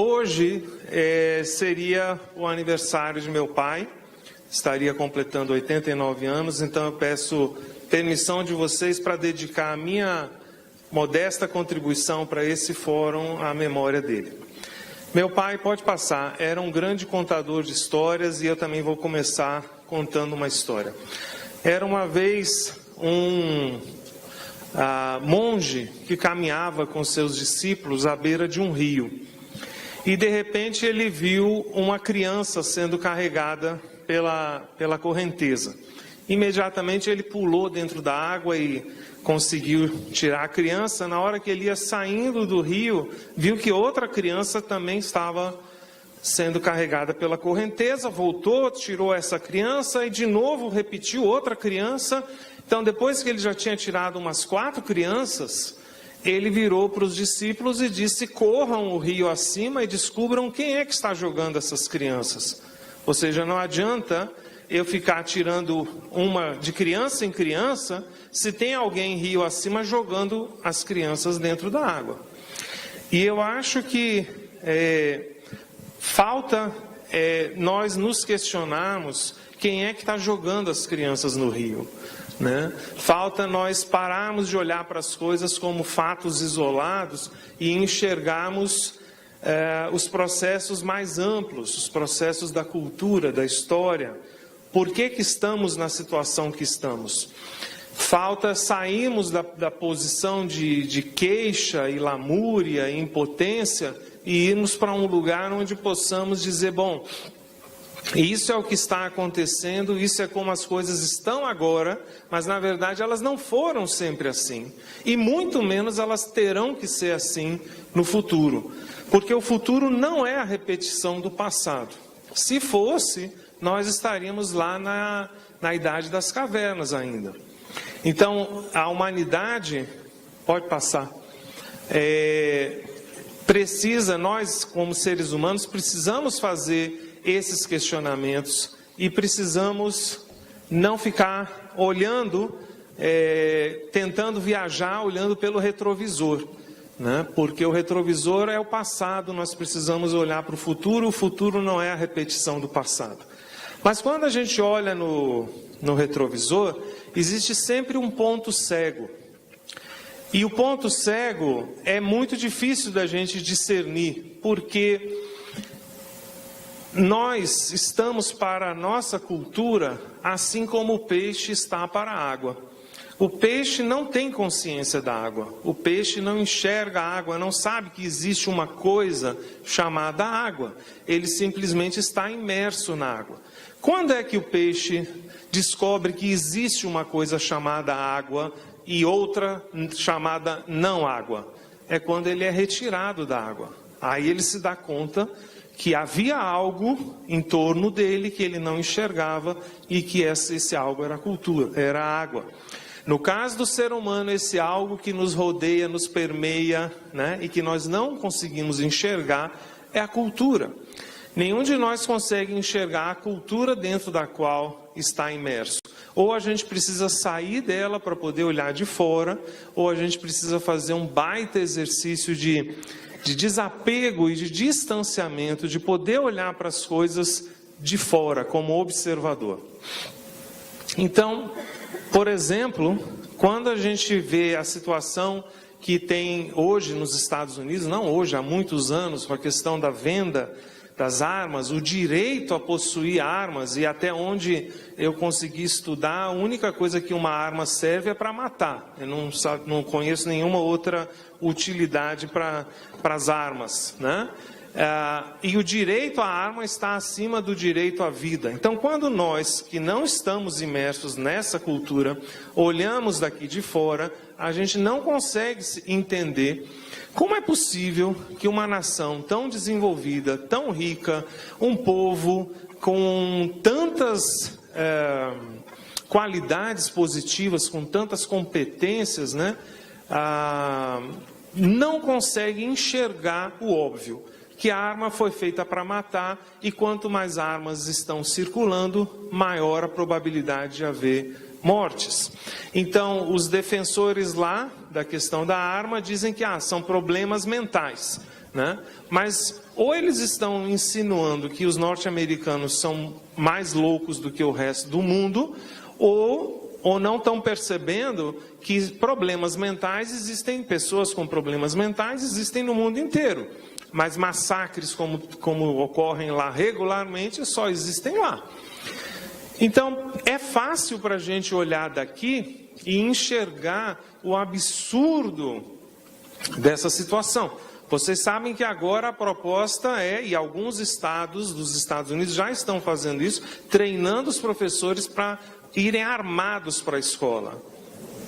Hoje seria o aniversário de meu pai, estaria completando 89 anos, então eu peço permissão de vocês para dedicar a minha modesta contribuição para esse fórum à memória dele. Meu pai, pode passar, era um grande contador de histórias e eu também vou começar contando uma história. Era uma vez um monge que caminhava com seus discípulos à beira de um rio. E de repente ele viu uma criança sendo carregada pela correnteza. Imediatamente ele pulou dentro da água e conseguiu tirar a criança. Na hora que ele ia saindo do rio, viu que outra criança também estava sendo carregada pela correnteza, voltou, tirou essa criança e de novo repetiu outra criança. Então, depois que ele já tinha tirado umas 4 crianças, ele virou para os discípulos e disse: corram o rio acima e descubram quem é que está jogando essas crianças. Ou seja, não adianta eu ficar tirando uma de criança em criança, se tem alguém rio acima jogando as crianças dentro da água. E eu acho que falta nós nos questionarmos quem é que está jogando as crianças no rio, né? Falta nós pararmos de olhar para as coisas como fatos isolados e enxergarmos os processos mais amplos, os processos da cultura, da história. Por que estamos na situação que estamos? Falta sairmos da posição de queixa e lamúria e impotência e irmos para um lugar onde possamos dizer: bom, isso é o que está acontecendo, isso é como as coisas estão agora, mas na verdade elas não foram sempre assim. E muito menos elas terão que ser assim no futuro. Porque o futuro não é a repetição do passado. Se fosse, nós estaríamos lá na Idade das Cavernas ainda. Então, a humanidade, pode passar, nós como seres humanos, precisamos fazer esses questionamentos e precisamos não ficar olhando, tentando viajar, olhando pelo retrovisor, né? Porque o retrovisor é o passado, nós precisamos olhar para o futuro não é a repetição do passado. Mas quando a gente olha no retrovisor, existe sempre um ponto cego. E o ponto cego é muito difícil da gente discernir, porque nós estamos para a nossa cultura assim como o peixe está para a água. O peixe não tem consciência da água, o peixe não enxerga a água, não sabe que existe uma coisa chamada água, ele simplesmente está imerso na água. Quando é que o peixe descobre que existe uma coisa chamada água e outra chamada não água? É quando ele é retirado da água. Aí ele se dá conta que havia algo em torno dele que ele não enxergava e que esse algo era a cultura, era a água. No caso do ser humano, esse algo que nos rodeia, nos permeia, né, e que nós não conseguimos enxergar, é a cultura. Nenhum de nós consegue enxergar a cultura dentro da qual está imerso. Ou a gente precisa sair dela para poder olhar de fora, ou a gente precisa fazer um baita exercício de desapego e de distanciamento, de poder olhar para as coisas de fora, como observador. Então, por exemplo, quando a gente vê a situação que tem hoje nos Estados Unidos, não hoje, há muitos anos, com a questão da venda das armas, o direito a possuir armas, e até onde eu consegui estudar, a única coisa que uma arma serve é para matar. Eu não conheço nenhuma outra utilidade para as armas, né? E o direito à arma está acima do direito à vida. Então, quando nós, que não estamos imersos nessa cultura, olhamos daqui de fora, a gente não consegue entender como é possível que uma nação tão desenvolvida, tão rica, um povo com tantas qualidades positivas, com tantas competências, né, não consegue enxergar o óbvio, que a arma foi feita para matar, e quanto mais armas estão circulando, maior a probabilidade de haver mortes. Então, os defensores lá da questão da arma dizem que são problemas mentais. né? Mas ou eles estão insinuando que os norte-americanos são mais loucos do que o resto do mundo, ou não estão percebendo que problemas mentais existem, pessoas com problemas mentais existem no mundo inteiro. Mas massacres como ocorrem lá regularmente só existem lá. Então, é fácil para a gente olhar daqui e enxergar o absurdo dessa situação. Vocês sabem que agora a proposta e alguns estados dos Estados Unidos já estão fazendo isso, treinando os professores para irem armados para a escola,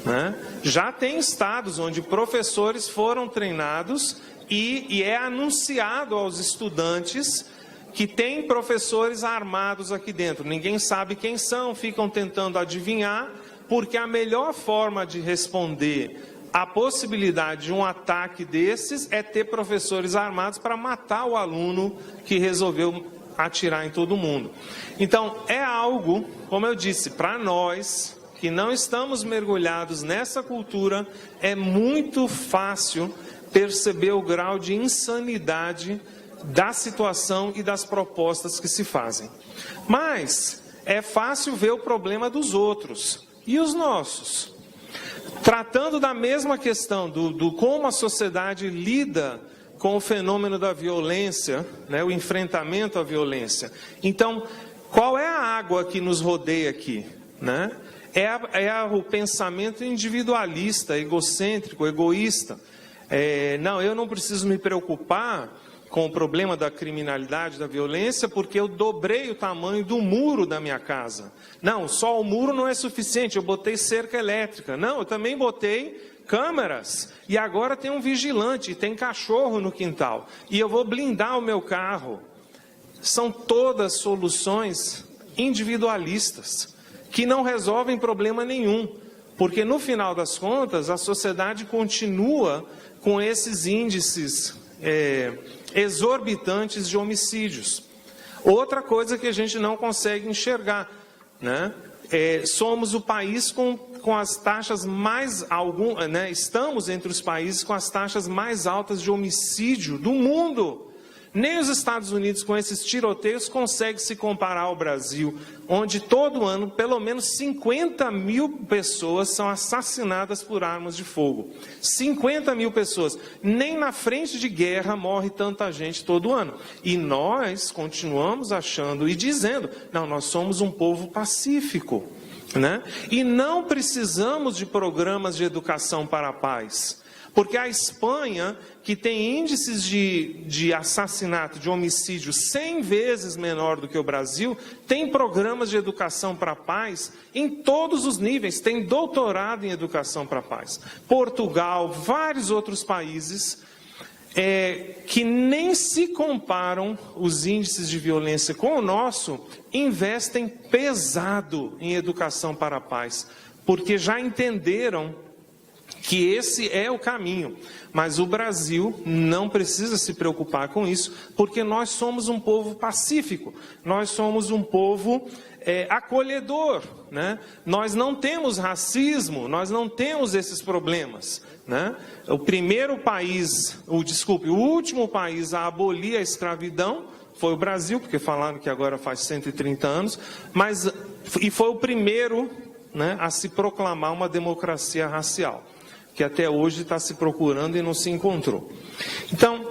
né? Já tem estados onde professores foram treinados e é anunciado aos estudantes que tem professores armados aqui dentro. Ninguém sabe quem são, ficam tentando adivinhar, porque a melhor forma de responder à possibilidade de um ataque desses é ter professores armados para matar o aluno que resolveu atirar em todo mundo. Então, é algo, como eu disse, para nós que não estamos mergulhados nessa cultura, é muito fácil perceber o grau de insanidade da situação e das propostas que se fazem. Mas é fácil ver o problema dos outros e os nossos. Tratando da mesma questão do como a sociedade lida com o fenômeno da violência, né, o enfrentamento à violência. Então, qual é a água que nos rodeia aqui, né? O pensamento individualista, egocêntrico, egoísta. Não, eu não preciso me preocupar com o problema da criminalidade, da violência, porque eu dobrei o tamanho do muro da minha casa. Não, só o muro não é suficiente, eu botei cerca elétrica. Não, eu também botei câmeras, e agora tem um vigilante, e tem cachorro no quintal, e eu vou blindar o meu carro. São todas soluções individualistas, que não resolvem problema nenhum, porque no final das contas, a sociedade continua com esses índices exorbitantes de homicídios. Outra coisa que a gente não consegue enxergar, né? Somos o país com as taxas mais estamos entre os países com as taxas mais altas de homicídio do mundo. Nem os Estados Unidos, com esses tiroteios, conseguem se comparar ao Brasil, onde todo ano, pelo menos 50 mil pessoas são assassinadas por armas de fogo. 50 mil pessoas. Nem na frente de guerra morre tanta gente todo ano. E nós continuamos achando e dizendo, não, nós somos um povo pacífico, né? E não precisamos de programas de educação para a paz. Porque a Espanha, que tem índices de assassinato, de homicídio 100 vezes menor do que o Brasil, tem programas de educação para a paz em todos os níveis, tem doutorado em educação para a paz. Portugal, vários outros países que nem se comparam os índices de violência com o nosso, investem pesado em educação para a paz, porque já entenderam que esse é o caminho, mas o Brasil não precisa se preocupar com isso, porque nós somos um povo pacífico, nós somos um povo acolhedor, né? Nós não temos racismo, nós não temos esses problemas, né? O último país a abolir a escravidão foi o Brasil, porque falaram que agora faz 130 anos, e foi o primeiro, né, a se proclamar uma democracia racial, que até hoje está se procurando e não se encontrou. Então,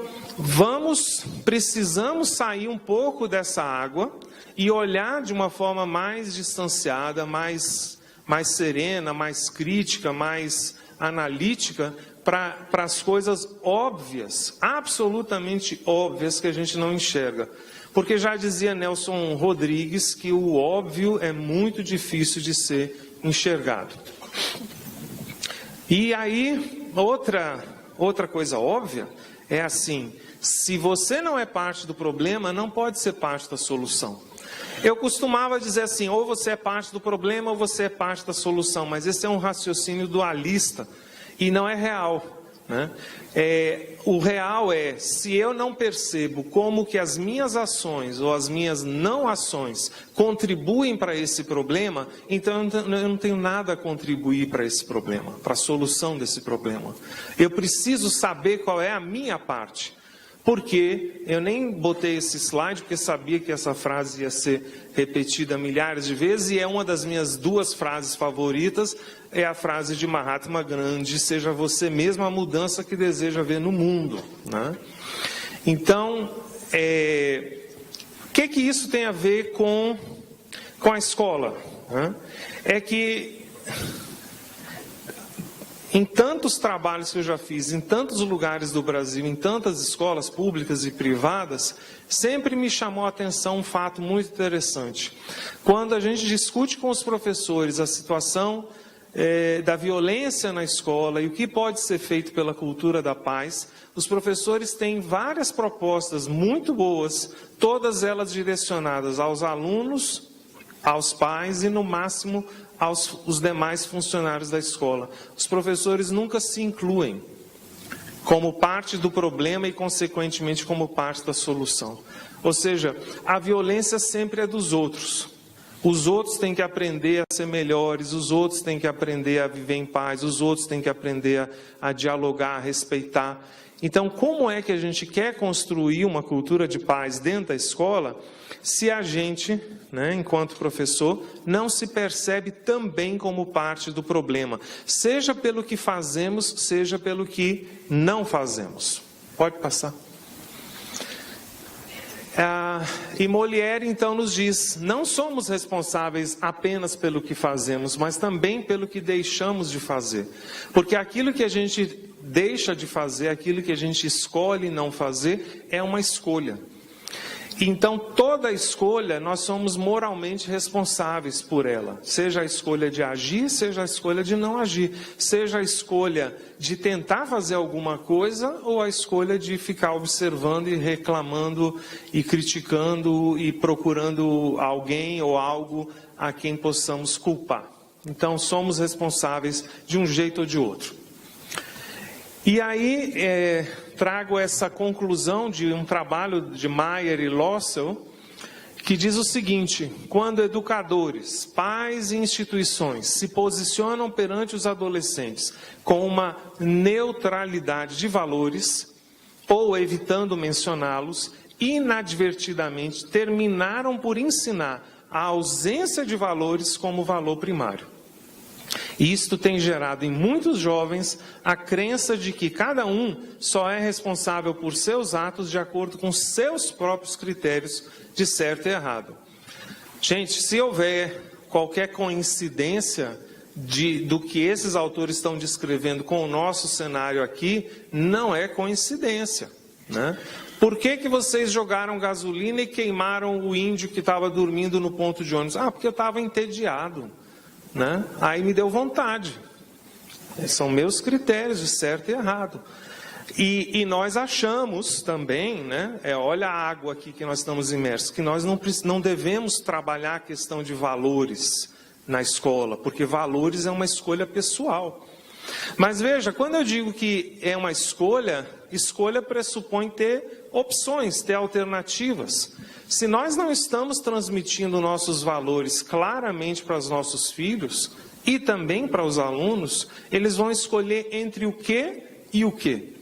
precisamos sair um pouco dessa água e olhar de uma forma mais distanciada, mais serena, mais crítica, mais analítica, para as coisas óbvias, absolutamente óbvias, que a gente não enxerga. Porque já dizia Nelson Rodrigues que o óbvio é muito difícil de ser enxergado. E aí, outra coisa óbvia é assim, se você não é parte do problema, não pode ser parte da solução. Eu costumava dizer assim, ou você é parte do problema ou você é parte da solução, mas esse é um raciocínio dualista e não é real, né? O real é, se eu não percebo como que as minhas ações ou as minhas não ações contribuem para esse problema, então eu não tenho nada a contribuir para esse problema, para a solução desse problema. Eu preciso saber qual é a minha parte. Porque eu nem botei esse slide, porque sabia que essa frase ia ser repetida milhares de vezes, e é uma das minhas 2 frases favoritas, é a frase de Mahatma Gandhi: seja você mesmo a mudança que deseja ver no mundo, né? Então, o que isso tem a ver com a escola, né? É que em tantos trabalhos que eu já fiz, em tantos lugares do Brasil, em tantas escolas públicas e privadas, sempre me chamou a atenção um fato muito interessante. Quando a gente discute com os professores a situação da violência na escola e o que pode ser feito pela cultura da paz, os professores têm várias propostas muito boas, todas elas direcionadas aos alunos, aos pais e, no máximo, aos demais funcionários da escola. Os professores nunca se incluem como parte do problema e, consequentemente, como parte da solução. Ou seja, a violência sempre é dos outros. Os outros têm que aprender a ser melhores, os outros têm que aprender a viver em paz, os outros têm que aprender a dialogar, a respeitar. Então, como é que a gente quer construir uma cultura de paz dentro da escola, se a gente, né, enquanto professor, não se percebe também como parte do problema, seja pelo que fazemos, seja pelo que não fazemos? Pode passar. E Molière, então, nos diz: não somos responsáveis apenas pelo que fazemos, mas também pelo que deixamos de fazer. Porque aquilo que a gente deixa de fazer, aquilo que a gente escolhe não fazer, é uma escolha. Então, toda escolha, nós somos moralmente responsáveis por ela. Seja a escolha de agir, seja a escolha de não agir. Seja a escolha de tentar fazer alguma coisa, ou a escolha de ficar observando e reclamando e criticando e procurando alguém ou algo a quem possamos culpar. Então, somos responsáveis de um jeito ou de outro. E aí, trago essa conclusão de um trabalho de Mayer e Lossell, que diz o seguinte: quando educadores, pais e instituições se posicionam perante os adolescentes com uma neutralidade de valores, ou evitando mencioná-los, inadvertidamente terminaram por ensinar a ausência de valores como valor primário. E isto tem gerado em muitos jovens a crença de que cada um só é responsável por seus atos de acordo com seus próprios critérios de certo e errado. Gente, se houver qualquer coincidência do que esses autores estão descrevendo com o nosso cenário aqui, não é coincidência, né? Por que vocês jogaram gasolina e queimaram o índio que estava dormindo no ponto de ônibus? Porque eu estava entediado, né? Aí me deu vontade. São meus critérios de certo e errado. E nós achamos também, né? Olha a água aqui que nós estamos imersos, que nós não devemos trabalhar a questão de valores na escola, porque valores é uma escolha pessoal. Mas veja, quando eu digo que é uma escolha pressupõe ter opções, ter alternativas. Se nós não estamos transmitindo nossos valores claramente para os nossos filhos e também para os alunos, eles vão escolher entre o que e o que.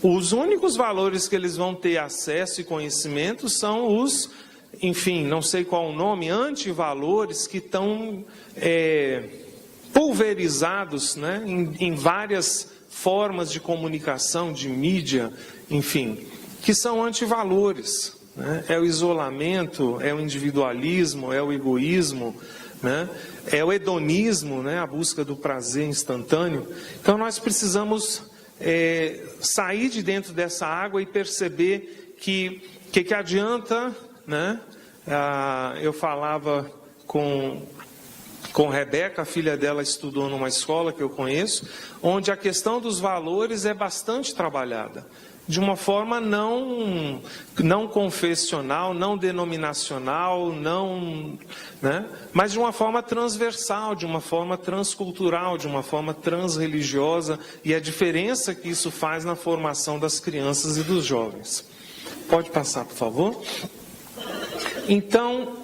Os únicos valores que eles vão ter acesso e conhecimento são os, enfim, não sei qual o nome, antivalores que estão pulverizados, né, em várias formas de comunicação, de mídia, enfim, que são antivalores. É o isolamento, é o individualismo, é o egoísmo, né? É o hedonismo, né? A busca do prazer instantâneo. Então nós precisamos sair de dentro dessa água e perceber que adianta, né? Eu falava com Rebeca, a filha dela estudou numa escola que eu conheço, onde a questão dos valores é bastante trabalhada. De uma forma não confessional, não denominacional, né? Mas de uma forma transversal, de uma forma transcultural, de uma forma transreligiosa, e a diferença que isso faz na formação das crianças e dos jovens. Pode passar, por favor? Então,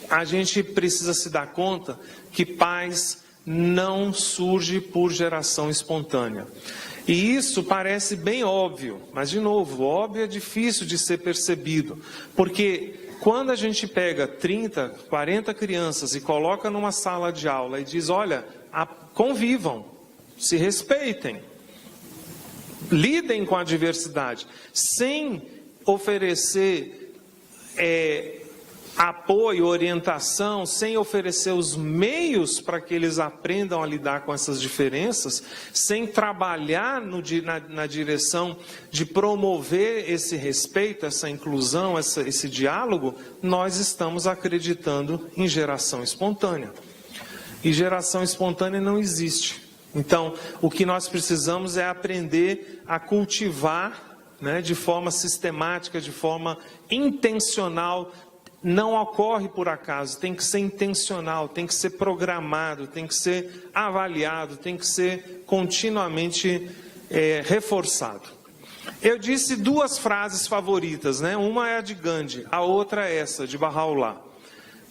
a gente precisa se dar conta que paz não surge por geração espontânea. E isso parece bem óbvio, mas de novo, óbvio é difícil de ser percebido, porque quando a gente pega 30, 40 crianças e coloca numa sala de aula e diz, olha, convivam, se respeitem, lidem com a diversidade, sem oferecer apoio, orientação, sem oferecer os meios para que eles aprendam a lidar com essas diferenças, sem trabalhar na direção de promover esse respeito, essa inclusão, esse diálogo, nós estamos acreditando em geração espontânea. E geração espontânea não existe. Então, o que nós precisamos é aprender a cultivar, né, de forma sistemática, de forma intencional. Não ocorre por acaso, tem que ser intencional, tem que ser programado, tem que ser avaliado, tem que ser continuamente reforçado. Eu disse duas frases favoritas, né? Uma é a de Gandhi, a outra é essa, de Baha'u'lláh.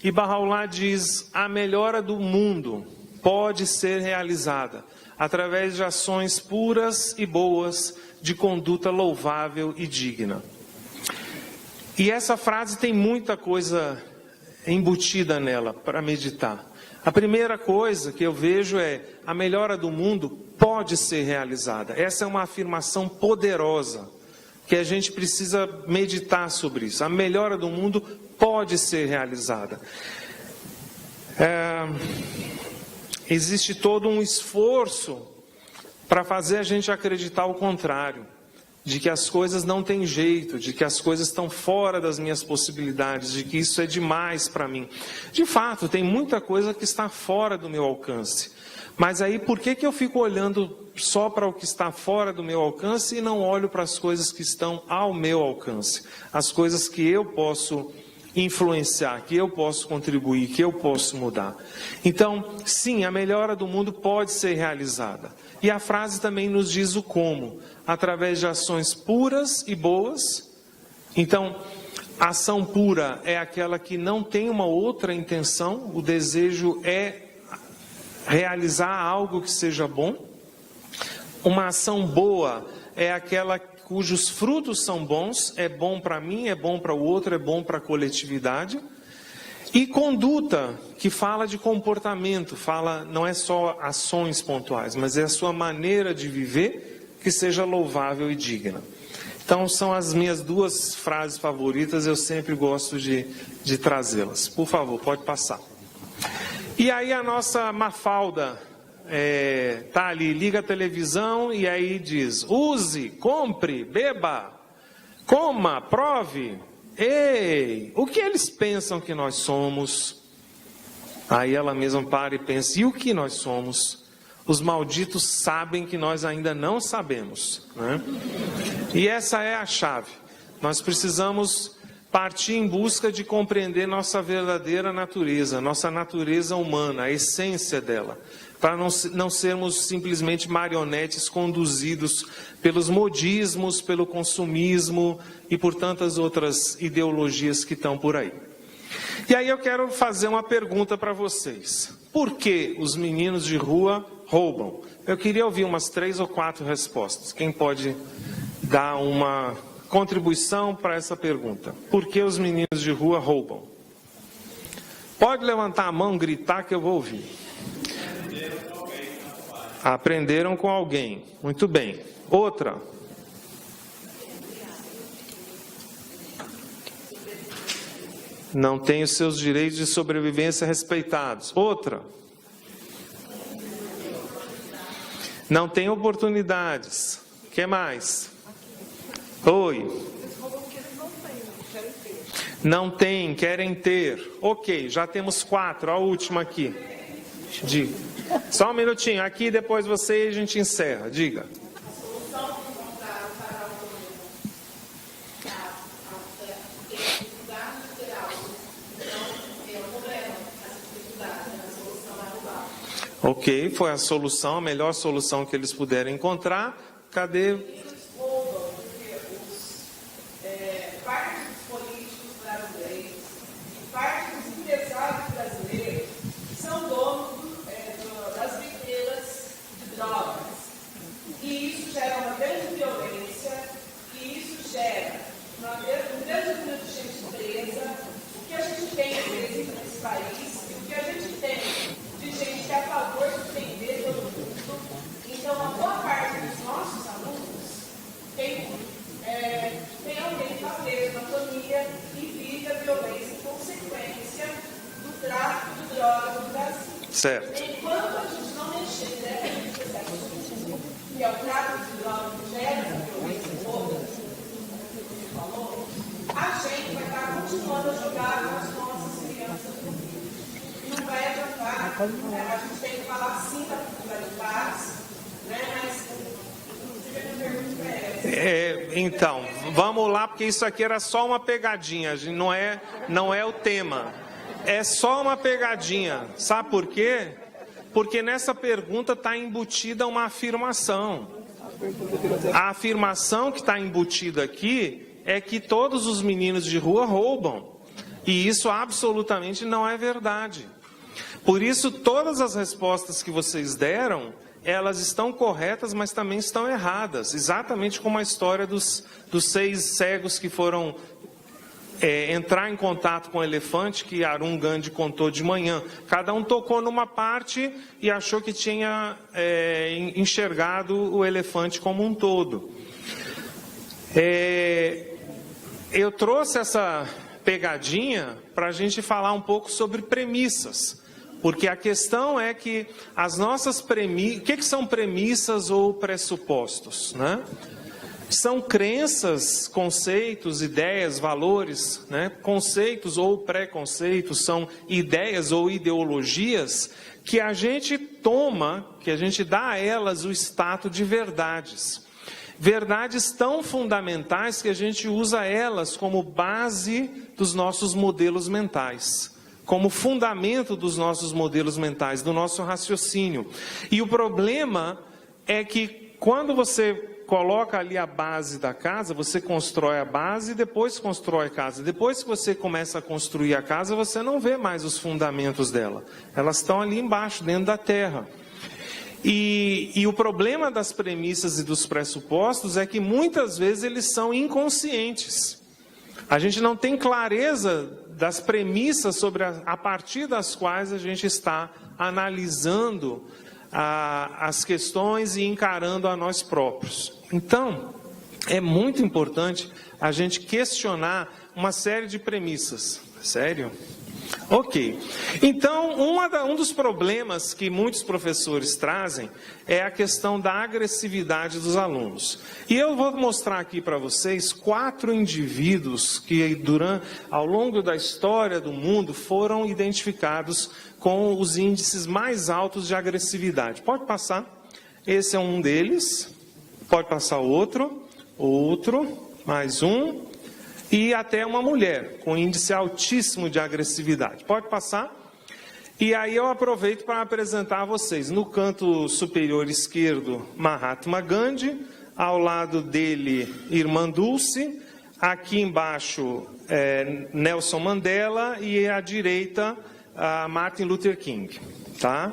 E Baha'u'lláh diz, a melhora do mundo pode ser realizada através de ações puras e boas, de conduta louvável e digna. E essa frase tem muita coisa embutida nela para meditar. A primeira coisa que eu vejo é, a melhora do mundo pode ser realizada. Essa é uma afirmação poderosa, que a gente precisa meditar sobre isso. A melhora do mundo pode ser realizada. Existe todo um esforço para fazer a gente acreditar o contrário, de que as coisas não têm jeito, de que as coisas estão fora das minhas possibilidades, de que isso é demais para mim. De fato, tem muita coisa que está fora do meu alcance. Mas aí, por que eu fico olhando só para o que está fora do meu alcance e não olho para as coisas que estão ao meu alcance? As coisas que eu posso influenciar, que eu posso contribuir, que eu posso mudar. Então, sim, a melhora do mundo pode ser realizada. E a frase também nos diz o como, através de ações puras e boas. Então, a ação pura é aquela que não tem uma outra intenção, o desejo é realizar algo que seja bom. Uma ação boa é aquela cujos frutos são bons, é bom para mim, é bom para o outro, é bom para a coletividade. E conduta, que fala de comportamento, não é só ações pontuais, mas é a sua maneira de viver que seja louvável e digna. Então, são as minhas duas frases favoritas, eu sempre gosto de trazê-las. Por favor, pode passar. E aí a nossa Mafalda tá ali, liga a televisão e aí diz, use, compre, beba, coma, prove. Ei, o que eles pensam que nós somos? Aí ela mesma para e pensa, e o que nós somos? Os malditos sabem que nós ainda não sabemos, né? E essa é a chave. Nós precisamos partir em busca de compreender nossa verdadeira natureza, nossa natureza humana, a essência dela, para não sermos simplesmente marionetes conduzidos pelos modismos, pelo consumismo e por tantas outras ideologias que estão por aí. E aí eu quero fazer uma pergunta para vocês. Por que os meninos de rua roubam? Eu queria ouvir umas 3 ou 4 respostas. Quem pode dar uma contribuição para essa pergunta? Por que os meninos de rua roubam? Pode levantar a mão, gritar que eu vou ouvir. Aprenderam com alguém. Muito bem. Outra. Não tem os seus direitos de sobrevivência respeitados. Outra. Não tem oportunidades. O que mais? Oi. Não tem, querem ter. Ok, já temos 4. A última aqui. Diga. Só um minutinho. Aqui, depois você e a gente encerra. Diga. Ok, foi a solução, a melhor solução que eles puderam encontrar. Cadê? Eles roubam porque parte dos políticos brasileiros, parte dos empresários brasileiros são donos das videiras de drogas. E isso gera beleza, o que a gente tem de beleza nesse país, e o que a gente tem de gente que é a favor de defender todo mundo. Então, a boa parte dos nossos alunos tem alguém que está preso na família e vive a violência em consequência do tráfico de drogas no Brasil. Certo. Enquanto a gente não mexer diretamente nesse assunto, que é o tráfico de drogas que gera essa violência toda, que você falou, a gente vai estar continuando a jogar com as nossas crianças no Rio. E não vai adiantar. A gente tem que falar sim da cultura de paz, né? Mas então, vamos lá, porque isso aqui era só uma pegadinha, não é o tema. É só uma pegadinha. Sabe por quê? Porque nessa pergunta está embutida uma afirmação. A afirmação que está embutida aqui é que todos os meninos de rua roubam. E isso absolutamente não é verdade. Por isso, todas as respostas que vocês deram, elas estão corretas, mas também estão erradas. Exatamente como a história dos 6 cegos que foram entrar em contato com o elefante, que Arun Gandhi contou de manhã. Cada um tocou numa parte e achou que tinha enxergado o elefante como um todo. Eu trouxe essa pegadinha para a gente falar um pouco sobre premissas. Porque a questão é que as nossas premissas... O que são premissas ou pressupostos, né? São crenças, conceitos, ideias, valores, né? Conceitos ou preconceitos, são ideias ou ideologias que a gente toma, que a gente dá a elas o status de verdades. Verdades tão fundamentais que a gente usa elas como base dos nossos modelos mentais, como fundamento dos nossos modelos mentais, do nosso raciocínio. E o problema é que quando você coloca ali a base da casa, você constrói a base e depois constrói a casa. Depois que você começa a construir a casa, você não vê mais os fundamentos dela. Elas estão ali embaixo, dentro da terra. E o problema das premissas e dos pressupostos é que muitas vezes eles são inconscientes. A gente não tem clareza das premissas sobre a partir das quais a gente está analisando as questões e encarando a nós próprios. Então, é muito importante a gente questionar uma série de premissas. Sério? Ok. Então, um dos problemas que muitos professores trazem é a questão da agressividade dos alunos. E eu vou mostrar aqui para vocês 4 indivíduos que, ao longo da história do mundo, foram identificados com os índices mais altos de agressividade. Pode passar. Esse é um deles. Pode passar outro, mais um. E até uma mulher com índice altíssimo de agressividade. Pode passar? E aí eu aproveito para apresentar a vocês. No canto superior esquerdo, Mahatma Gandhi. Ao lado dele, Irmã Dulce. Aqui embaixo, Nelson Mandela. E à direita, Martin Luther King. Tá?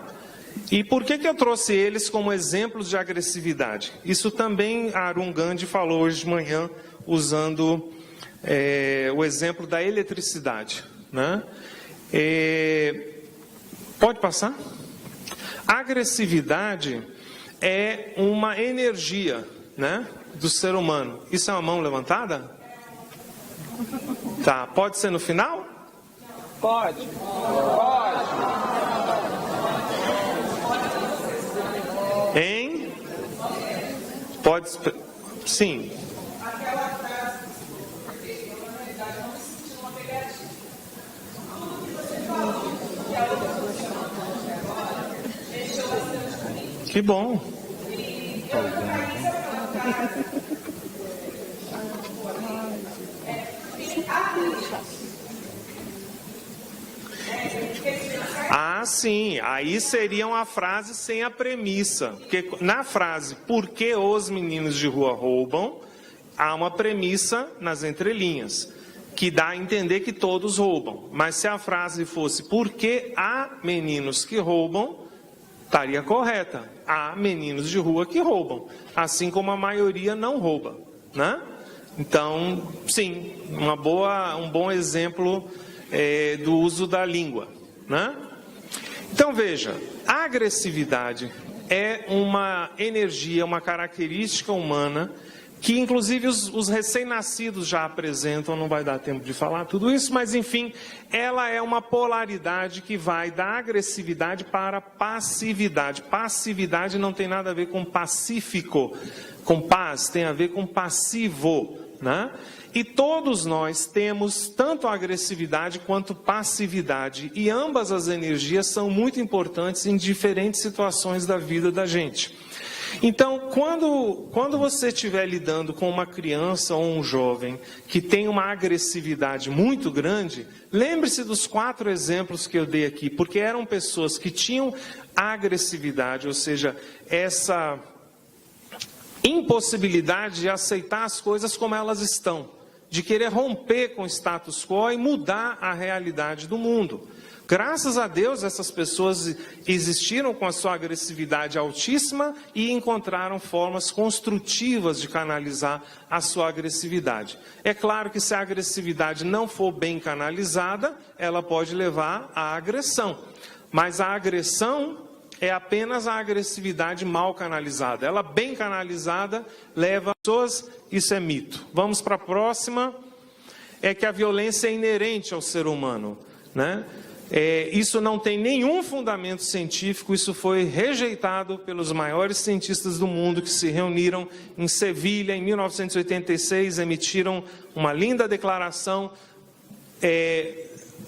E por que eu trouxe eles como exemplos de agressividade? Isso também Arun Gandhi falou hoje de manhã, usando... o exemplo da eletricidade, né? Pode passar? A agressividade é uma energia, né, do ser humano. Isso é uma mão levantada? Tá. Pode ser no final? Pode. Hein? Pode. Sim. Que bom. Ah, sim. Aí seria uma frase sem a premissa. Porque na frase, por que os meninos de rua roubam, há uma premissa nas entrelinhas, que dá a entender que todos roubam. Mas se a frase fosse, por que há meninos que roubam, estaria correta. Há meninos de rua que roubam, assim como a maioria não rouba, né? Então, sim, um bom exemplo do uso da língua, né? Então, veja, a agressividade é uma energia, uma característica humana que, inclusive, os recém-nascidos já apresentam, não vai dar tempo de falar tudo isso, mas, enfim, ela é uma polaridade que vai da agressividade para a passividade. Passividade não tem nada a ver com pacífico, com paz, tem a ver com passivo, né? E todos nós temos tanto agressividade quanto passividade, e ambas as energias são muito importantes em diferentes situações da vida da gente. Então, quando você estiver lidando com uma criança ou um jovem que tem uma agressividade muito grande, lembre-se dos 4 exemplos que eu dei aqui, porque eram pessoas que tinham agressividade, ou seja, essa impossibilidade de aceitar as coisas como elas estão, de querer romper com o status quo e mudar a realidade do mundo. Graças a Deus, essas pessoas existiram com a sua agressividade altíssima e encontraram formas construtivas de canalizar a sua agressividade. É claro que se a agressividade não for bem canalizada, ela pode levar à agressão. Mas a agressão é apenas a agressividade mal canalizada. Ela bem canalizada leva pessoas, isso é mito. Vamos para a próxima, é que a violência é inerente ao ser humano, né? Isso não tem nenhum fundamento científico, isso foi rejeitado pelos maiores cientistas do mundo que se reuniram em Sevilha em 1986, emitiram uma linda declaração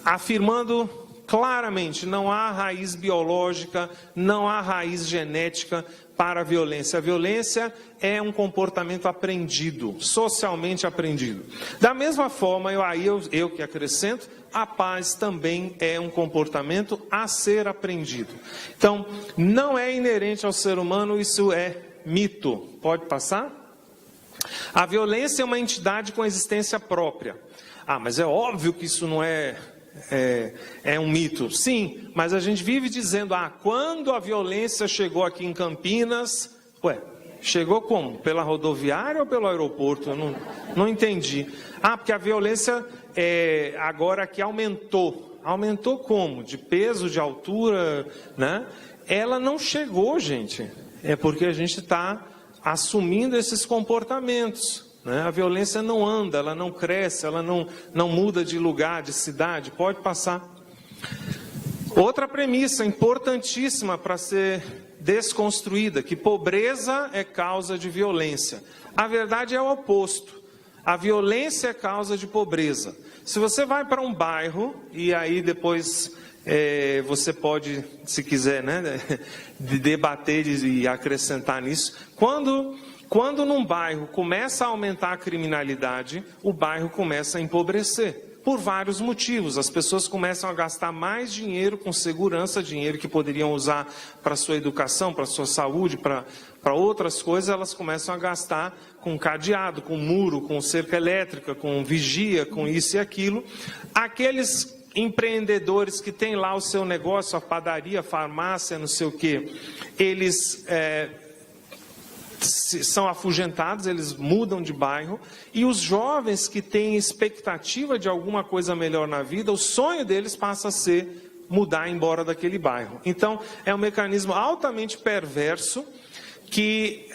afirmando claramente, não há raiz biológica, não há raiz genética para a violência. A violência é um comportamento aprendido, socialmente aprendido. Da mesma forma, eu que acrescento, a paz também é um comportamento a ser aprendido. Então, não é inerente ao ser humano, isso é mito. Pode passar? A violência é uma entidade com existência própria. Ah, mas é óbvio que isso não é um mito. Sim, mas a gente vive dizendo, quando a violência chegou aqui em Campinas, chegou como? Pela rodoviária ou pelo aeroporto? Eu não entendi. Porque a violência agora aqui aumentou. Aumentou como? De peso, de altura, né? Ela não chegou, gente. É porque a gente está assumindo esses comportamentos. A violência não anda, ela não cresce, ela não muda de lugar, de cidade. Pode passar. Outra premissa importantíssima para ser desconstruída, que pobreza é causa de violência. A verdade é o oposto. A violência é causa de pobreza. Se você vai para um bairro, e aí depois você pode, se quiser, debater e acrescentar nisso, quando num bairro começa a aumentar a criminalidade, o bairro começa a empobrecer. Por vários motivos. As pessoas começam a gastar mais dinheiro com segurança, dinheiro que poderiam usar para a sua educação, para a sua saúde, para outras coisas, elas começam a gastar com cadeado, com muro, com cerca elétrica, com vigia, com isso e aquilo. Aqueles empreendedores que têm lá o seu negócio, a padaria, a farmácia, não sei o quê, eles são afugentados, eles mudam de bairro, e os jovens que têm expectativa de alguma coisa melhor na vida, o sonho deles passa a ser mudar embora daquele bairro. Então, é um mecanismo altamente perverso que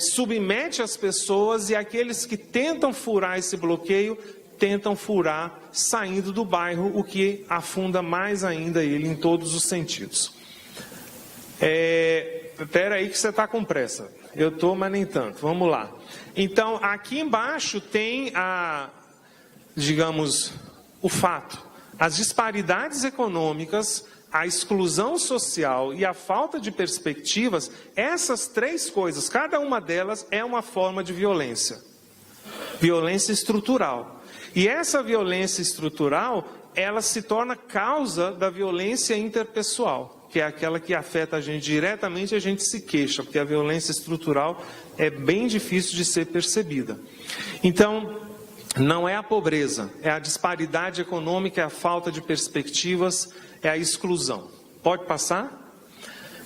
submete as pessoas, e aqueles que tentam furar esse bloqueio, tentam furar saindo do bairro, o que afunda mais ainda ele em todos os sentidos. Espera aí que você está com pressa. Eu estou, mas nem tanto. Vamos lá. Então, aqui embaixo tem o fato. As disparidades econômicas, a exclusão social e a falta de perspectivas, essas 3 coisas, cada uma delas é uma forma de violência. Violência estrutural. E essa violência estrutural, ela se torna causa da violência interpessoal, que é aquela que afeta a gente diretamente, e a gente se queixa, porque a violência estrutural é bem difícil de ser percebida. Então, não é a pobreza, é a disparidade econômica, é a falta de perspectivas, é a exclusão. Pode passar?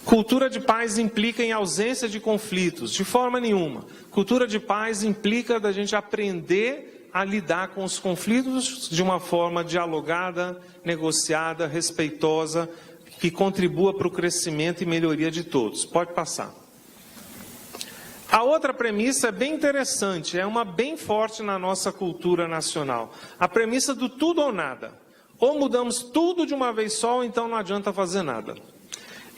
Cultura de paz implica em ausência de conflitos, de forma nenhuma. Cultura de paz implica da gente aprender a lidar com os conflitos de uma forma dialogada, negociada, respeitosa, que contribua para o crescimento e melhoria de todos. Pode passar. A outra premissa é bem interessante, é uma bem forte na nossa cultura nacional. A premissa do tudo ou nada. Ou mudamos tudo de uma vez só, ou então não adianta fazer nada.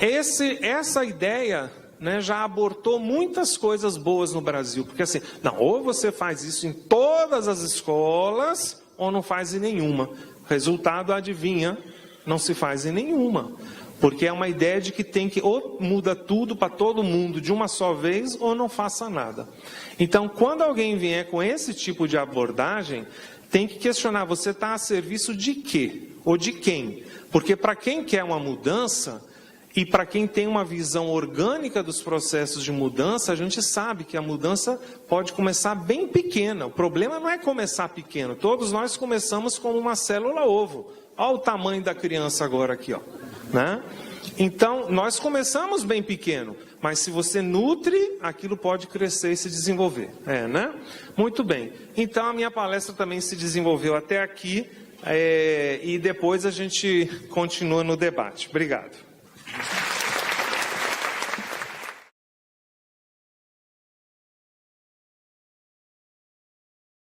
Essa ideia, né, já abortou muitas coisas boas no Brasil. Porque assim, não, ou você faz isso em todas as escolas, ou não faz em nenhuma. Resultado, adivinha, não se faz em nenhuma. Porque é uma ideia de que tem que ou muda tudo para todo mundo de uma só vez, ou não faça nada. Então, quando alguém vier com esse tipo de abordagem, tem que questionar, você está a serviço de quê? Ou de quem? Porque para quem quer uma mudança, e para quem tem uma visão orgânica dos processos de mudança, a gente sabe que a mudança pode começar bem pequena. O problema não é começar pequeno. Todos nós começamos como uma célula ovo. Olha o tamanho da criança agora aqui, ó, né? Então, nós começamos bem pequeno, mas se você nutre, aquilo pode crescer e se desenvolver. Né? Muito bem. Então, a minha palestra também se desenvolveu até aqui, e depois a gente continua no debate. Obrigado.